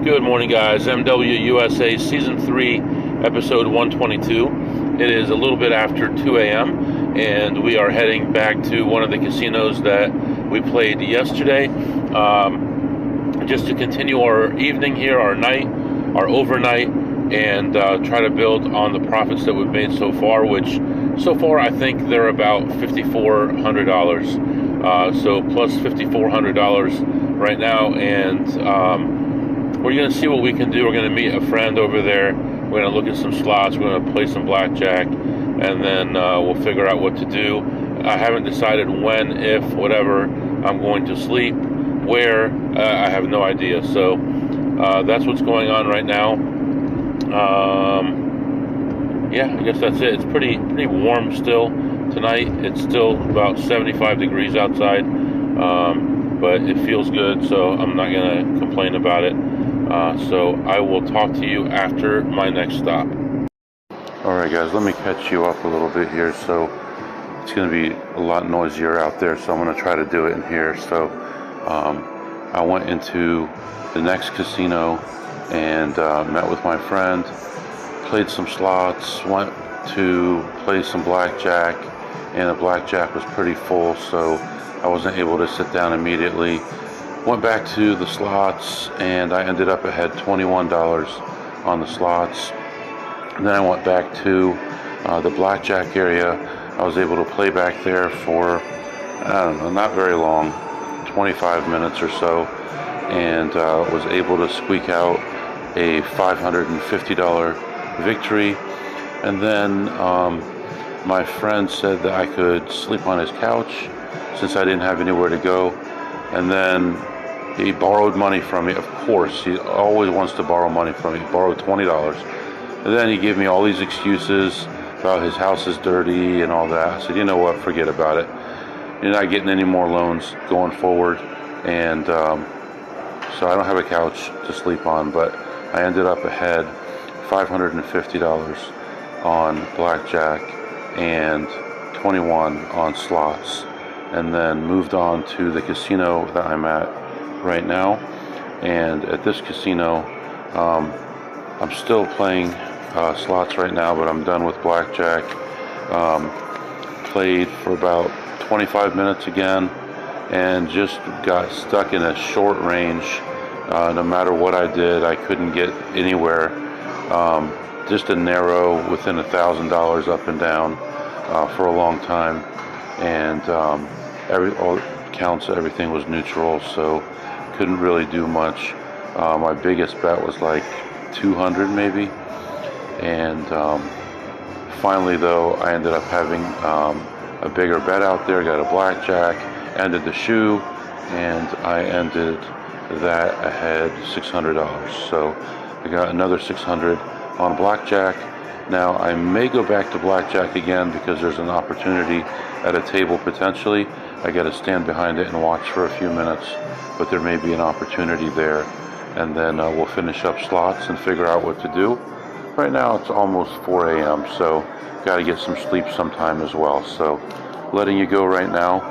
Good morning, guys. MWUSA Season 3, Episode 122. It is a little bit after 2 a.m., and we are heading back to one of the casinos that we played yesterday, just to continue our evening here, our night, our overnight, and try to build on the profits that we've made so far, which so far I think they're about $5,400. So plus $5,400 right now, and we're going to see what we can do. We're going to meet a friend over there. We're going to look at some slots. We're going to play some blackjack, and then we'll figure out what to do. I haven't decided when, if, whatever, I'm going to sleep, where, I have no idea. So that's what's going on right now. Yeah, I guess that's it. It's pretty warm still tonight. It's still about 75 degrees outside, but it feels good, so I'm not going to complain about it. So I will talk to you after my next stop. Alright guys, let me catch you up a little bit here. So it's going to be a lot noisier out there, so I'm going to try to do it in here. So I went into the next casino and met with my friend, played some slots, went to play some blackjack, and the blackjack was pretty full, so I wasn't able to sit down immediately. Went back to the slots, and I ended up ahead $21 on the slots. And then I went back to the blackjack area. I was able to play back there for, I don't know, not very long, 25 minutes or so, and was able to squeak out a $550 victory. And then my friend said that I could sleep on his couch since I didn't have anywhere to go. And then he borrowed money from me. Of course, he always wants to borrow money from me. He borrowed $20. And then he gave me all these excuses about his house is dirty and all that. I said, you know what, forget about it. You're not getting any more loans going forward. And so I don't have a couch to sleep on, but I ended up ahead $550 on blackjack and 21 on slots. And then moved on to the casino that I'm at right now. And at this casino, I'm still playing slots right now, but I'm done with blackjack. Played for about 25 minutes again, and just got stuck in a short range. No matter what I did, I couldn't get anywhere. Just a narrow within $1,000 up and down for a long time. And all counts, everything was neutral, so couldn't really do much. My biggest bet was like 200 maybe, and finally though I ended up having a bigger bet out there, got a blackjack, ended the shoe, and I ended that ahead $600. So I got another 600 on blackjack. Now I may go back to blackjack again because there's an opportunity at a table potentially. I got to stand behind it and watch for a few minutes, but there may be an opportunity there, and then we'll finish up slots and figure out what to do. Right now it's almost 4 a.m., so got to get some sleep sometime as well. So letting you go right now.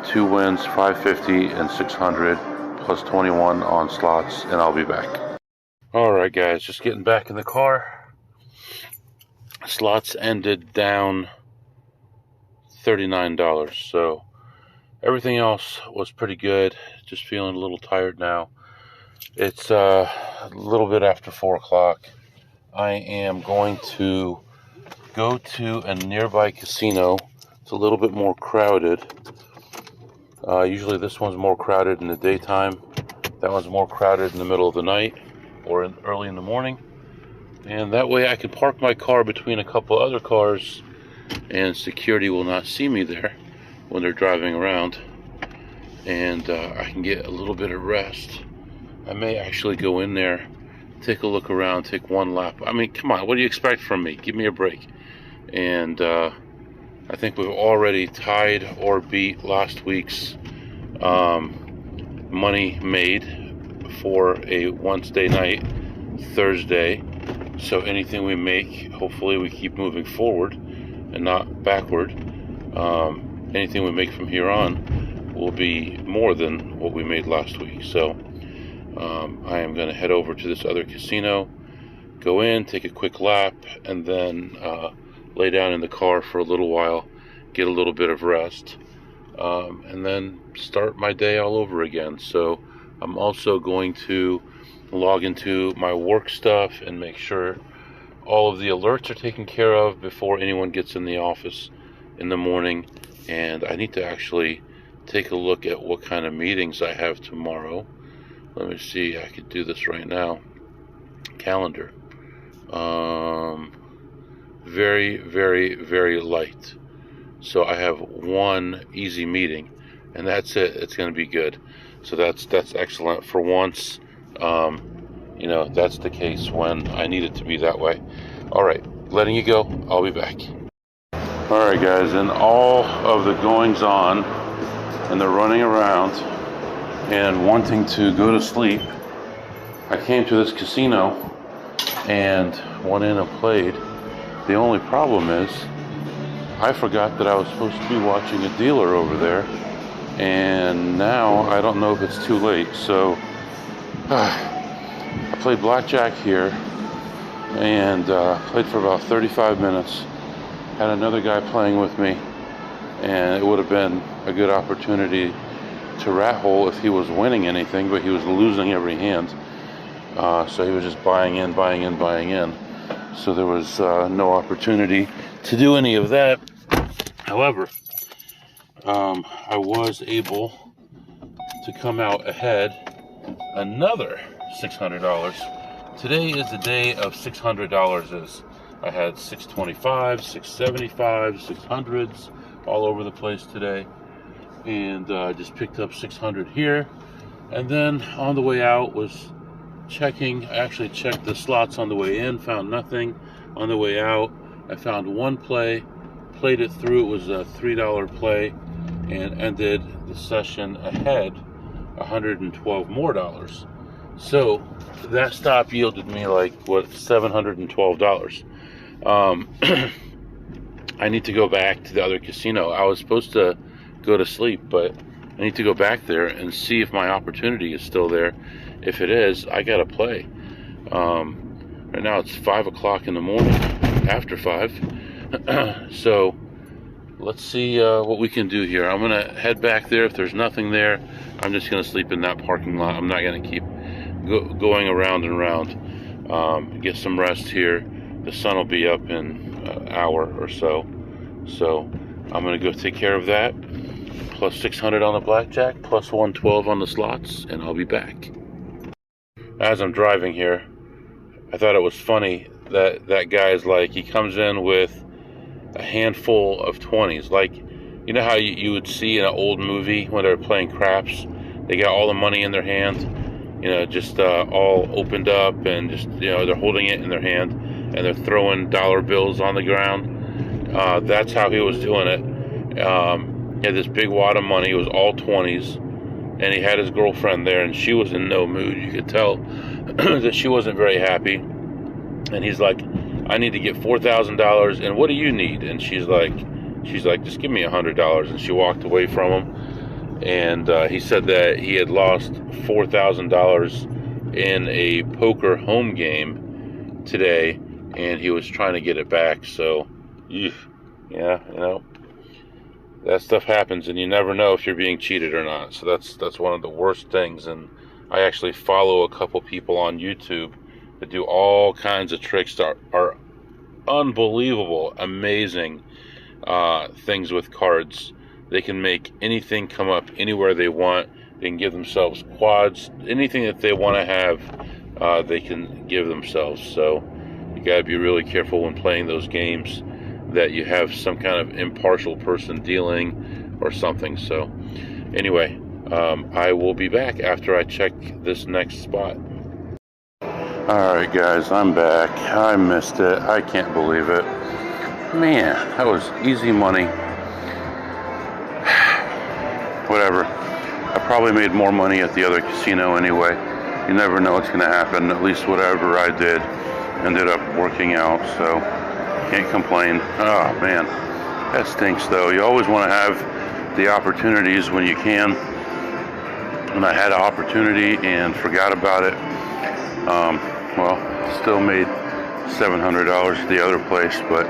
2 wins, 550 and 600 plus 21 on slots, and I'll be back. Alright guys, just getting back in the car. Slots ended down $39, so everything else was pretty good. Just feeling a little tired now. It's a little bit after 4 o'clock. I am going to go to a nearby casino. It's a little bit more crowded. Usually this one's more crowded in the daytime. That one's more crowded in the middle of the night or early in the morning. And that way I can park my car between a couple other cars, and security will not see me there when they're driving around. And I can get a little bit of rest. I may actually go in there, take a look around, take one lap. I mean, come on, what do you expect from me? Give me a break. And I think we've already tied or beat last week's money made for a Wednesday night, Thursday. So anything we make, hopefully we keep moving forward and not backward. Anything we make from here on will be more than what we made last week. So I am going to head over to this other casino, go in, take a quick lap, and then lay down in the car for a little while, get a little bit of rest, and then start my day all over again. So I'm also going to log into my work stuff and make sure all of the alerts are taken care of before anyone gets in the office in the morning. And I need to actually take a look at what kind of meetings I have tomorrow. Let me see, I could do this right now. Calendar. Very, very, very light. So I have one easy meeting, and that's it. It's going to be good. So that's excellent. For once, that's the case when I need it to be that way. All right, letting you go. I'll be back. All right, guys, and all of the goings on and the running around and wanting to go to sleep, I came to this casino and went in and played. The only problem is I forgot that I was supposed to be watching a dealer over there, and now I don't know if it's too late. So I played blackjack here and played for about 35 minutes. Had another guy playing with me, and it would have been a good opportunity to rat hole if he was winning anything, but he was losing every hand. So he was just buying in. So there was no opportunity to do any of that. However, I was able to come out ahead another $600. Today is the day of $600. I had 625, 675, 600s all over the place today. And I just picked up 600 here. And then on the way out was checking. I actually checked the slots on the way in, found nothing. On the way out, I found one play, played it through. It was a $3 play, and ended the session ahead $112 more. So that stop yielded me $712. I need to go back to the other casino. I was supposed to go to sleep, but I need to go back there and see if my opportunity is still there. If it is, I gotta play. Right now it's 5 o'clock in the morning, after 5. So let's see what we can do here. I'm gonna head back there. If there's nothing there, I'm just gonna sleep in that parking lot. I'm not gonna keep going around and around. Get some rest here. The sun will be up in an hour or so. So I'm gonna go take care of that. Plus 600 on the blackjack, plus 112 on the slots, and I'll be back. As I'm driving here, I thought it was funny that guy's he comes in with a handful of 20s. You know how you would see in an old movie when they're playing craps? They got all the money in their hand, just all opened up, and just, they're holding it in their hand, and they're throwing dollar bills on the ground. That's how he was doing it. He had this big wad of money. It was all 20s, and he had his girlfriend there, and she was in no mood. You could tell that she wasn't very happy. And he's like, I need to get $4,000, and what do you need? And she's like, just give me $100. And she walked away from him. And he said that he had lost $4,000 in a poker home game today, and he was trying to get it back. So, yeah, that stuff happens, and you never know if you're being cheated or not. So that's one of the worst things. And I actually follow a couple people on YouTube that do all kinds of tricks that are unbelievable, amazing things with cards. They can make anything come up anywhere they want. They can give themselves quads. Anything that they want to have, they can give themselves. So you got to be really careful when playing those games, that you have some kind of impartial person dealing or something. So anyway, I will be back after I check this next spot. Alright guys, I'm back. I missed it. I can't believe it. Man, that was easy money. Whatever. I probably made more money at the other casino anyway. You never know what's going to happen. At least whatever I did ended up working out, so can't complain. Oh man, that stinks though. You always want to have the opportunities when you can. and I had an opportunity and forgot about it. Well, still made $700 at the other place, but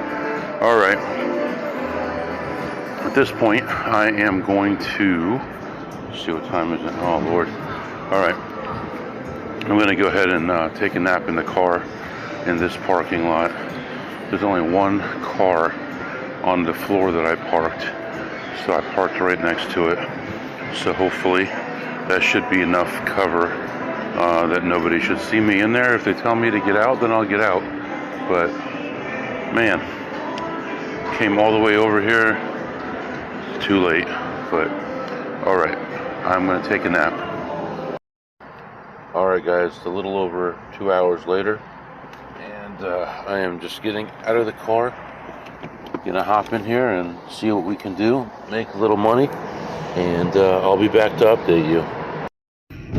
all right. At this point, I am going to see what time is it. Oh Lord! All right, I'm going to go ahead and take a nap in the car in this parking lot. There's only one car on the floor that I parked, so I parked right next to it. So hopefully that should be enough cover that nobody should see me in there. If they tell me to get out, then I'll get out. But man, came all the way over here. It's too late, but all right, I'm gonna take a nap. All right, guys, it's a little over 2 hours later, and I am just getting out of the car. Gonna hop in here and see what we can do, make a little money, and I'll be back to update you.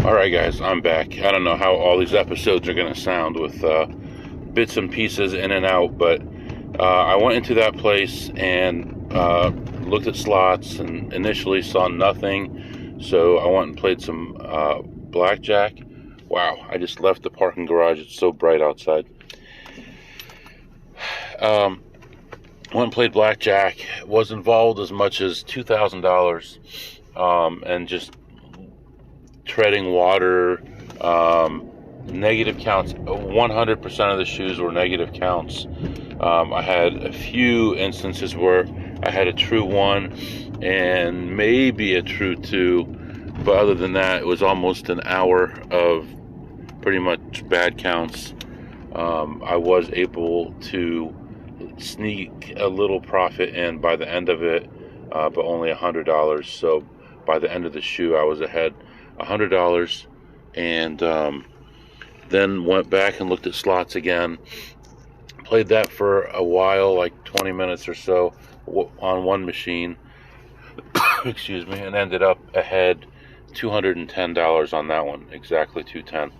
All right, guys, I'm back. I don't know how all these episodes are gonna sound with bits and pieces in and out, but I went into that place and looked at slots and initially saw nothing, so I went and played some blackjack. Wow, I just left the parking garage. It's so bright outside. Went and played blackjack. Was involved as much as $2,000 and just treading water, negative counts. 100% of the shoes were negative counts. I had a few instances where I had a true 1 and maybe a true 2, but other than that, it was almost an hour of pretty much bad counts. I was able to sneak a little profit in by the end of it, but only $100. So by the end of the shoe, I was ahead $100, and then went back and looked at slots again. Played that for a while, like 20 minutes or so on one machine. Excuse me, and ended up ahead $210 on that one, exactly 210.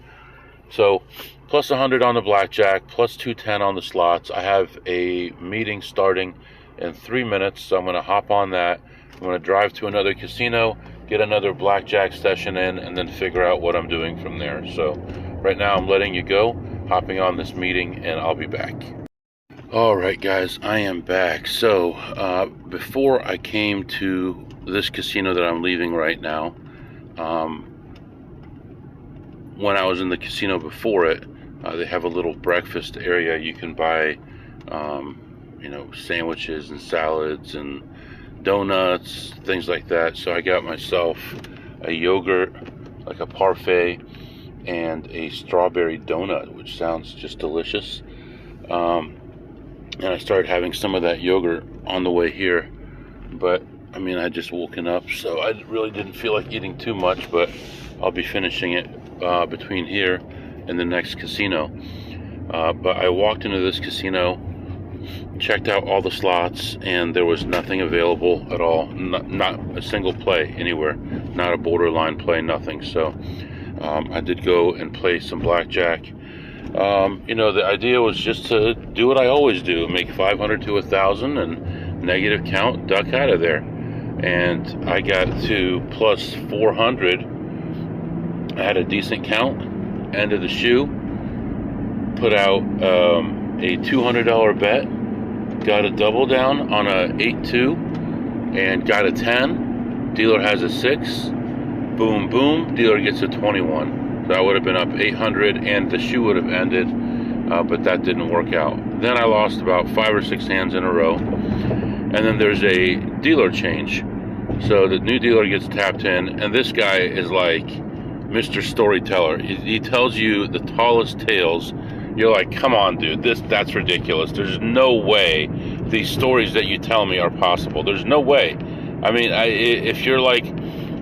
So plus 100 on the blackjack, plus 210 on the slots. I have a meeting starting in 3 minutes, so I'm going to hop on that. I'm going to drive to another casino, get another blackjack session in, and then figure out what I'm doing from there. So right now I'm letting you go, hopping on this meeting, and I'll be back. All right, guys, I am back. So before I came to this casino that I'm leaving right now, when I was in the casino before it, they have a little breakfast area. You can buy, sandwiches and salads and donuts, things like that. So I got myself a yogurt, like a parfait, and a strawberry donut, which sounds just delicious. And I started having some of that yogurt on the way here, but I mean, I just woken up, so I really didn't feel like eating too much, but I'll be finishing it between here and the next casino. But I walked into this casino, checked out all the slots, and there was nothing available at all. Not a single play anywhere, not a borderline play, nothing. So I did go and play some blackjack. The idea was just to do what I always do, make 500 to 1,000 and negative count, duck out of there. And I got to plus 400. I had a decent count, end of the shoe, put out a $200 bet, got a double down on a 8-2, and got a 10. Dealer has a 6. Boom, boom. Dealer gets a 21. So I would have been up 800, and the shoe would have ended, but that didn't work out. Then I lost about 5 or 6 hands in a row, and then there's a dealer change. So the new dealer gets tapped in, and this guy is like Mr. Storyteller. He tells you the tallest tales. You're like, come on, dude, that's ridiculous. There's no way these stories that you tell me are possible. There's no way. I mean, if you're like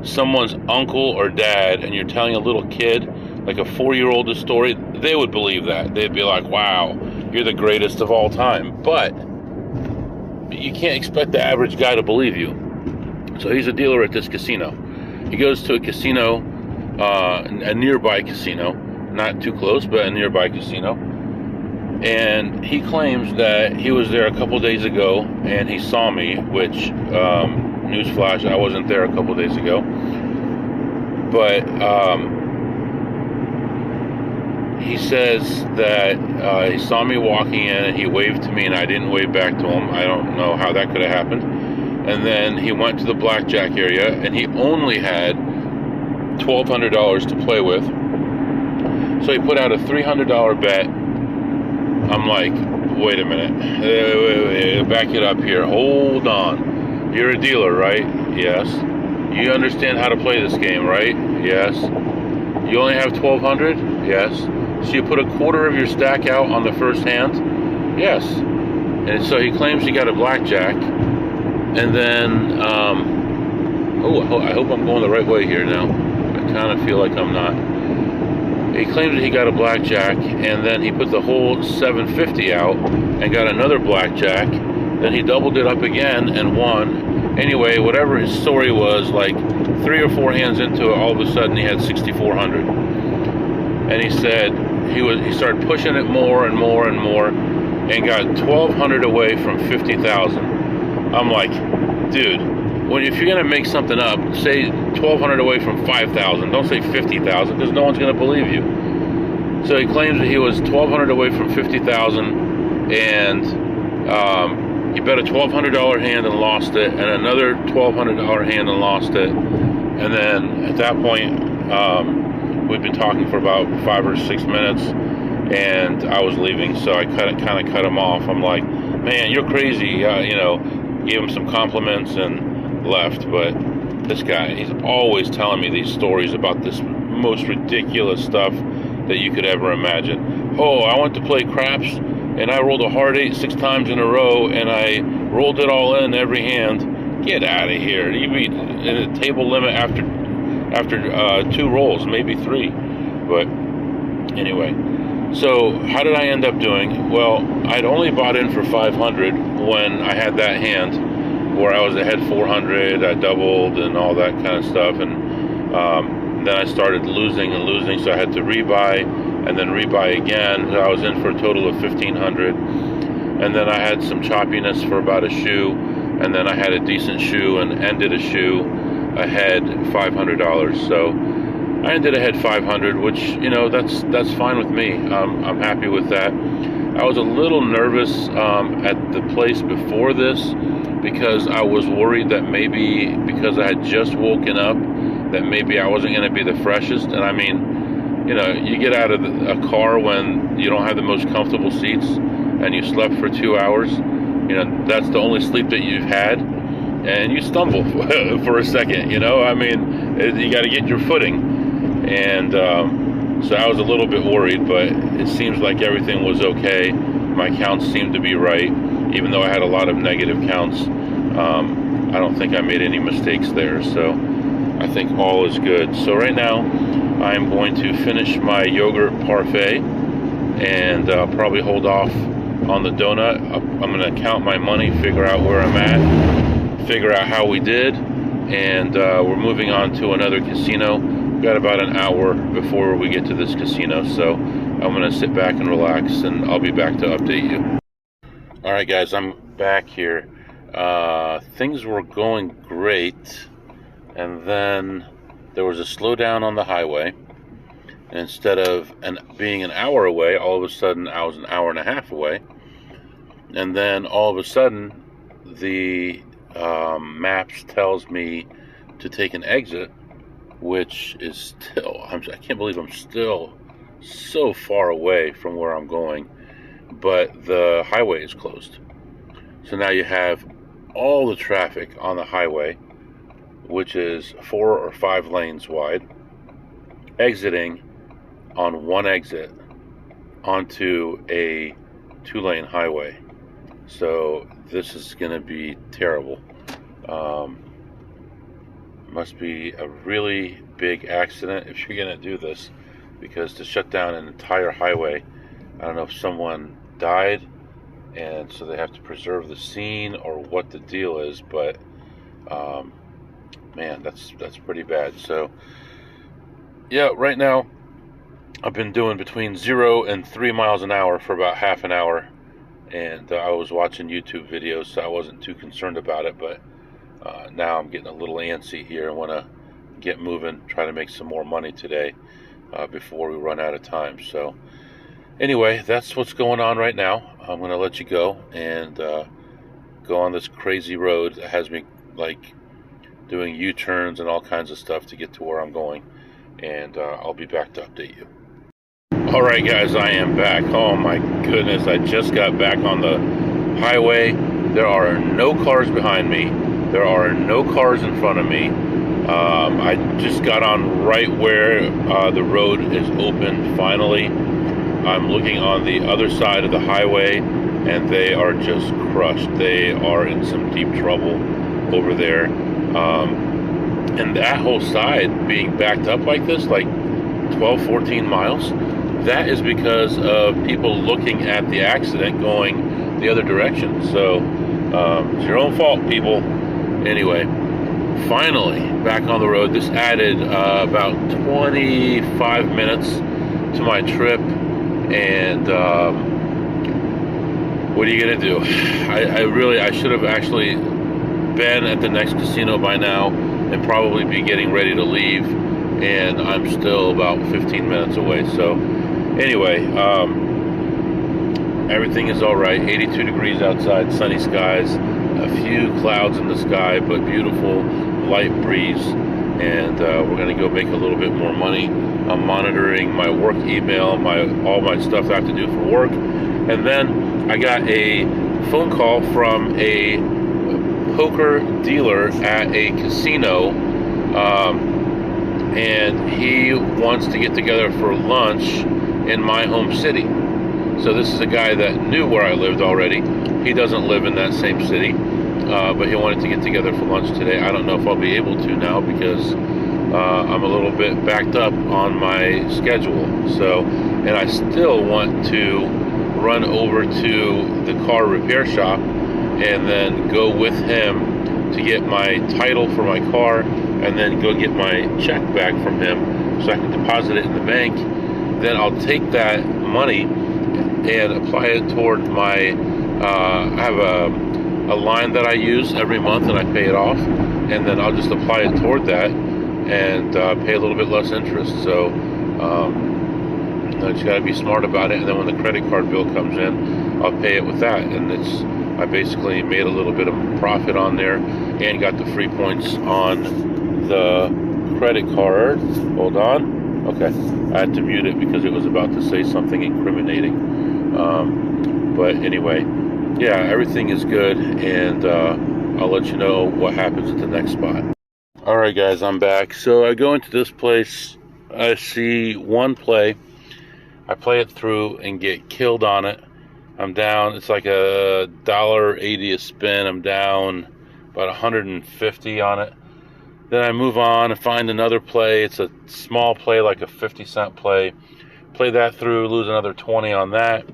someone's uncle or dad and you're telling a little kid, like a 4-year-old, a story, they would believe that. They'd be like, wow, you're the greatest of all time. But you can't expect the average guy to believe you. So he's a dealer at this casino. He goes to a casino, a nearby casino, not too close, but a nearby casino. And he claims that he was there a couple days ago and he saw me, which, newsflash, I wasn't there a couple days ago. But he says that he saw me walking in and he waved to me and I didn't wave back to him. I don't know how that could have happened. And then he went to the blackjack area and he only had $1,200 to play with. So he put out a $300 bet. I'm like, wait a minute. Wait, back it up here. Hold on. You're a dealer, right? Yes. You understand how to play this game, right? Yes. You only have $1,200? Yes. So you put a quarter of your stack out on the first hand? Yes. And so he claims he got a blackjack. And then, I hope I'm going the right way here now. I kind of feel like I'm not. He claims that he got a blackjack, and then he put the whole 750 out and got another blackjack. Then he doubled it up again and won. Anyway, whatever his story was, like 3 or 4 hands into it, all of a sudden he had 6,400. And he said he started pushing it more and more and more, and got 1,200 away from 50,000. I'm like, dude, if you're gonna make something up, say 1,200 away from 5,000. Don't say 50,000, because no one's gonna believe you. So he claims that he was 1,200 away from 50,000, and he bet a $1,200 hand and lost it, and another $1,200 hand and lost it. And then at that point, we'd been talking for about 5 or 6 minutes, and I was leaving, so I kind of cut him off. I'm like, man, you're crazy, gave him some compliments and left. But this guy, he's always telling me these stories about this most ridiculous stuff that you could ever imagine. Oh, I went to play craps and I rolled a hard 8 6 times in a row and I rolled it all in every hand. Get out of here. You beat in a table limit after 2 rolls, maybe 3. But anyway, so how did I end up doing? Well, I'd only bought in for 500 when I had that hand where I was ahead 400, I doubled and all that kind of stuff, and then I started losing and losing, so I had to rebuy and then rebuy again. So I was in for a total of 1,500, and then I had some choppiness for about a shoe, and then I had a decent shoe and ended a shoe ahead $500. So I ended ahead 500, which, that's fine with me. I'm happy with that. I was a little nervous at the place before this because I was worried that maybe because I had just woken up that maybe I wasn't going to be the freshest. And I mean, you get out of a car when you don't have the most comfortable seats and you slept for 2 hours, that's the only sleep that you've had, and you stumble for a second, I mean, you got to get your footing. And so I was a little bit worried, but it seems like everything was okay. My counts seemed to be right, even though I had a lot of negative counts. I don't think I made any mistakes there, so I think all is good. So right now, I'm going to finish my yogurt parfait, and probably hold off on the donut. I'm going to count my money, figure out where I'm at, figure out how we did, and we're moving on to another casino. We've got about an hour before we get to this casino, so I'm going to sit back and relax, and I'll be back to update you. Alright guys, I'm back here. Things were going great, and then there was a slowdown on the highway. And instead of being an hour away, all of a sudden I was an hour and a half away. And then all of a sudden the maps tells me to take an exit, which is still, I can't believe I'm still so far away from where I'm going, but the highway is closed. So now you have all the traffic on the highway, which is 4 or 5 lanes wide, exiting on one exit onto a 2-lane highway. So this is going to be terrible. Must be a really big accident if you're going to do this, because to shut down an entire highway, I don't know if someone died and so they have to preserve the scene or what the deal is, but man, that's pretty bad. So yeah, right now I've been doing between 0 and 3 miles an hour for about half an hour, and I was watching YouTube videos, so I wasn't too concerned about it, but now I'm getting a little antsy here. I want to get moving, try to make some more money today before we run out of time. So anyway, that's what's going on right now. I'm going to let you go and go on this crazy road that has me like doing U-turns and all kinds of stuff to get to where I'm going. And I'll be back to update you. All right, guys, I am back. Oh my goodness, I just got back on the highway. There are no cars behind me. There are no cars in front of me. I just got on right where the road is open finally. I'm looking on the other side of the highway, and they are just crushed. They are in some deep trouble over there. And that whole side being backed up like this, like 12, 14 miles, that is because of people looking at the accident going the other direction. So it's your own fault, people. Anyway, finally back on the road. This added about 25 minutes to my trip. And what are you gonna do? I should have actually been at the next casino by now and probably be getting ready to leave, and I'm still about 15 minutes away. So anyway, everything is all right. 82 degrees outside, sunny skies, a few clouds in the sky, but beautiful light breeze. And we're gonna go make a little bit more money. I'm monitoring my work email, all my stuff I have to do for work. And then I got a phone call from a poker dealer at a casino, and he wants to get together for lunch in my home city. So this is a guy that knew where I lived already. He doesn't live in that same city, but he wanted to get together for lunch today. I don't know if I'll be able to now because I'm a little bit backed up on my schedule. So, and I still want to run over to the car repair shop and then go with him to get my title for my car, and then go get my check back from him so I can deposit it in the bank. Then I'll take that money and apply it toward my, I have a line that I use every month and I pay it off, and then I'll just apply it toward that and pay a little bit less interest. So you just got to be smart about it, and then when the credit card bill comes in, I'll pay it with that. And I basically made a little bit of profit on there and got the free points on the credit card. Hold on. Okay, I had to mute it because it was about to say something incriminating. But anyway, yeah, everything is good, and I'll let you know what happens at the next spot. All right, guys, I'm back. So I go into this place. I see one play. I play it through and get killed on it. I'm down. It's like $1.80 a spin. I'm down about 150 on it. Then I move on and find another play. It's a small play, like a 50-cent play. Play that through, lose another 20 on that.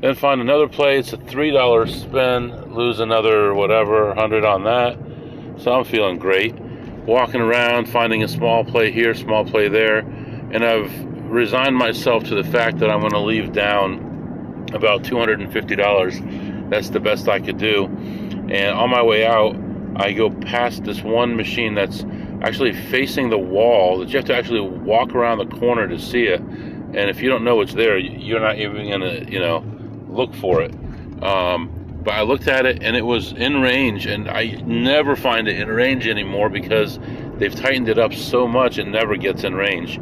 Then find another play. It's a $3 spin, lose another whatever, 100 on that. So I'm feeling great. Walking around, finding a small play here, small play there, and I've resigned myself to the fact that I'm going to leave down about $250. That's the best I could do. And on my way out, I go past this one machine that's actually facing the wall, that you have to actually walk around the corner to see it. And if you don't know it's there, you're not even gonna, look for it. But I looked at it and it was in range, and I never find it in range anymore because they've tightened it up so much it never gets in range.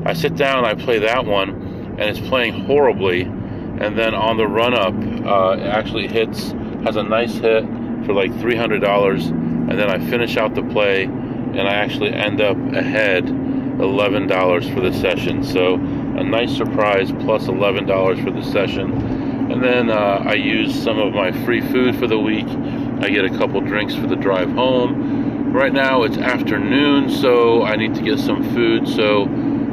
I sit down, I play that one, and it's playing horribly. And then on the run-up, it actually has a nice hit for like $300, and then I finish out the play, and I actually end up ahead $11 for the session. So a nice surprise, plus $11 for the session. And then I use some of my free food for the week. I get a couple drinks for the drive home. Right now it's afternoon, so I need to get some food. So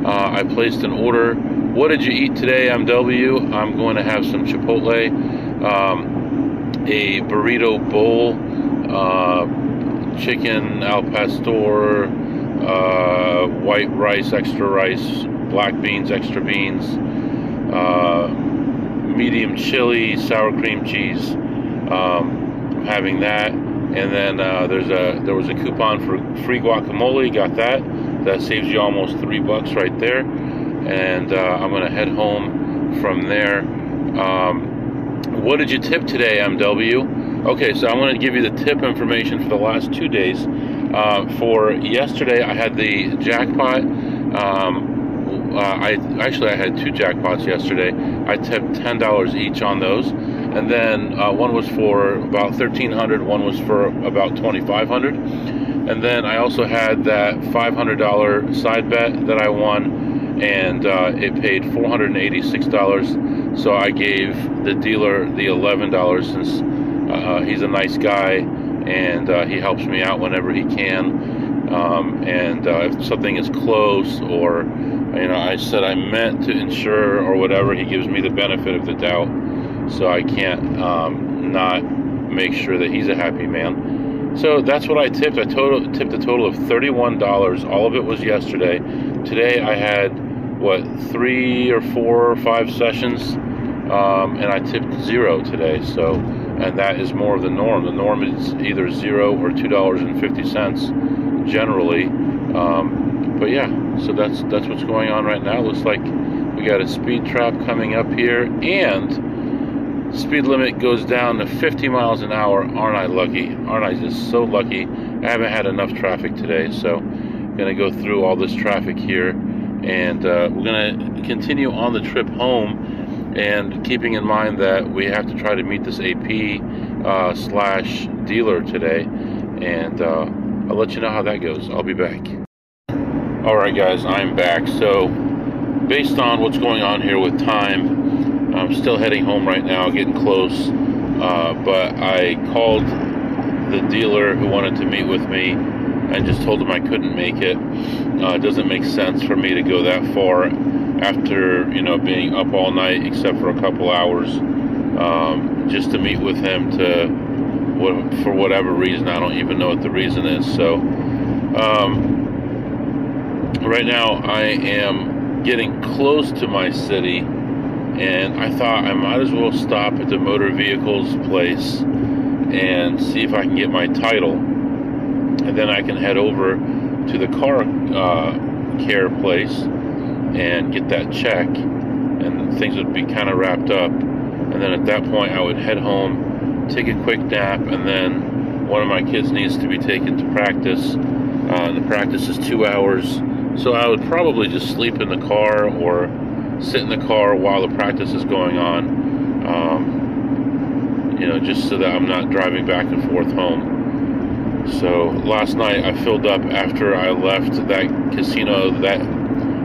I placed an order. What did you eat today, MW? I'm going to have some Chipotle, a burrito bowl, chicken al pastor, white rice, extra rice, black beans, extra beans, medium chili, sour cream cheese. I'm having that. And then there was a coupon for free guacamole, got that. That saves you almost $3 right there. And I'm going to head home from there. What did you tip today, MW? Okay, so I'm going to give you the tip information for the last 2 days. For yesterday, I had the jackpot. I had 2 jackpots yesterday. I tipped $10 each on those, and then one was for about $1,300. One was for about $2,500, and then I also had that $500 side bet that I won, and it paid $486. So I gave the dealer the $11 since he's a nice guy, and he helps me out whenever he can. And if something is close, or I said I meant to insure or whatever, he gives me the benefit of the doubt, so I can't not make sure that he's a happy man. So that's what I tipped. I tipped a total of $31. All of it was yesterday. Today I had 3 or 4 or 5 sessions, and I tipped 0 today. So, and that is more of the norm. The norm is either 0 or $2.50 generally. But yeah, so that's what's going on right now. Looks like we got a speed trap coming up here, and speed limit goes down to 50 miles an hour. Aren't I lucky? Aren't I just so lucky? I haven't had enough traffic today, so I'm gonna go through all this traffic here, and we're gonna continue on the trip home, and keeping in mind that we have to try to meet this AP slash dealer today, and I'll let you know how that goes. I'll be back. Alright guys, I'm back. So based on what's going on here with time, I'm still heading home right now, getting close, but I called the dealer who wanted to meet with me and just told him I couldn't make it. It doesn't make sense for me to go that far after being up all night, except for a couple hours, just to meet with him for whatever reason. I don't even know what the reason is. So right now I am getting close to my city, and I thought I might as well stop at the motor vehicles place and see if I can get my title, and then I can head over to the car care place and get that check, and things would be kind of wrapped up. And then at that point I would head home, take a quick nap, and then one of my kids needs to be taken to practice. The practice is 2 hours, so I would probably just sleep in the car or sit in the car while the practice is going on, just so that I'm not driving back and forth home. So last night I filled up after I left that casino, that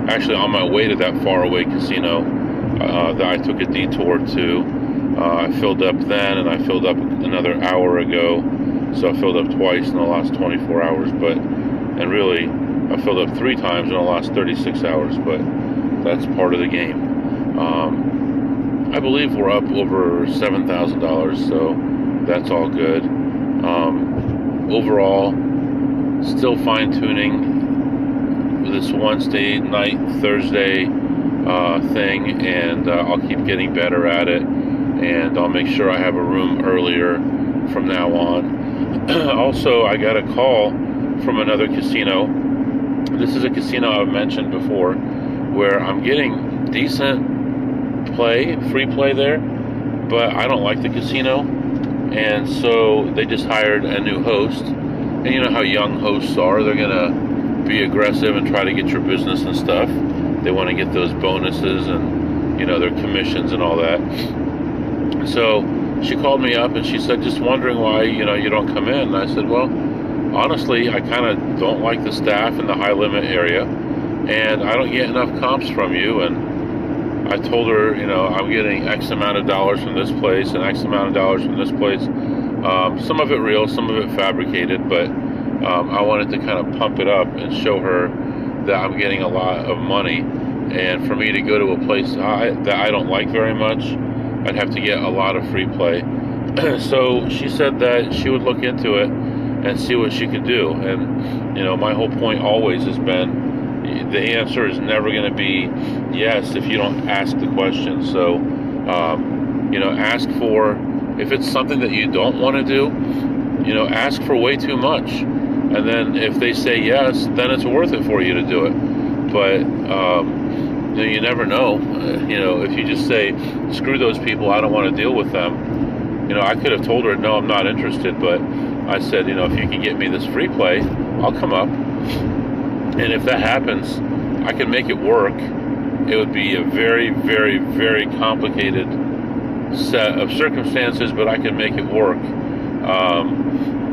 actually on my way to that faraway casino that I took a detour to. I filled up then, and I filled up another hour ago, so I filled up twice in the last 24 hours, and really I filled up 3 times in the last 36 hours, but that's part of the game. I believe we're up over $7,000, so that's all good. Overall, still fine-tuning this Wednesday night, Thursday thing, and I'll keep getting better at it, and I'll make sure I have a room earlier from now on. Also, I got a call from another casino. This is a casino I've mentioned before, where I'm getting decent free play there, but I don't like the casino, and so they just hired a new host. And you know how young hosts are, they're gonna be aggressive and try to get your business and stuff. They want to get those bonuses and their commissions and all that. So she called me up and she said, just wondering why you don't come in. And I said, well, honestly, I kind of don't like the staff in the high limit area, and I don't get enough comps from you. And I told her, I'm getting X amount of dollars from this place and X amount of dollars from this place. Some of it real, some of it fabricated, but I wanted to kind of pump it up and show her that I'm getting a lot of money. And for me to go to a place that I don't like very much, I'd have to get a lot of free play. So she said that she would look into it and see what she could do. And my whole point always has been, the answer is never going to be yes if you don't ask the question. So ask for, if it's something that you don't want to do, ask for way too much. and then if they say yes, then it's worth it for you to do it. But you never know. If you just say, screw those people, I don't want to deal with them. I could have told her, no, I'm not interested, but I said, if you can get me this free play, I'll come up. And if that happens, I can make it work. It would be a very, very, very complicated set of circumstances, but I can make it work.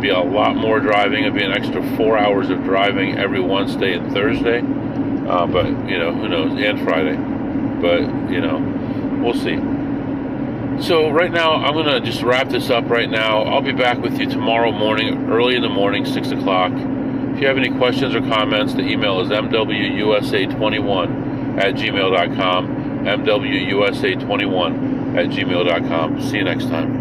Be a lot more driving. It'd be an extra 4 hours of driving every Wednesday and Thursday. But, who knows, and Friday. But, we'll see. So right now, I'm going to just wrap this up right now. I'll be back with you tomorrow morning, early in the morning, 6 o'clock. If you have any questions or comments, the email is mwusa21@gmail.com, mwusa21@gmail.com. See you next time.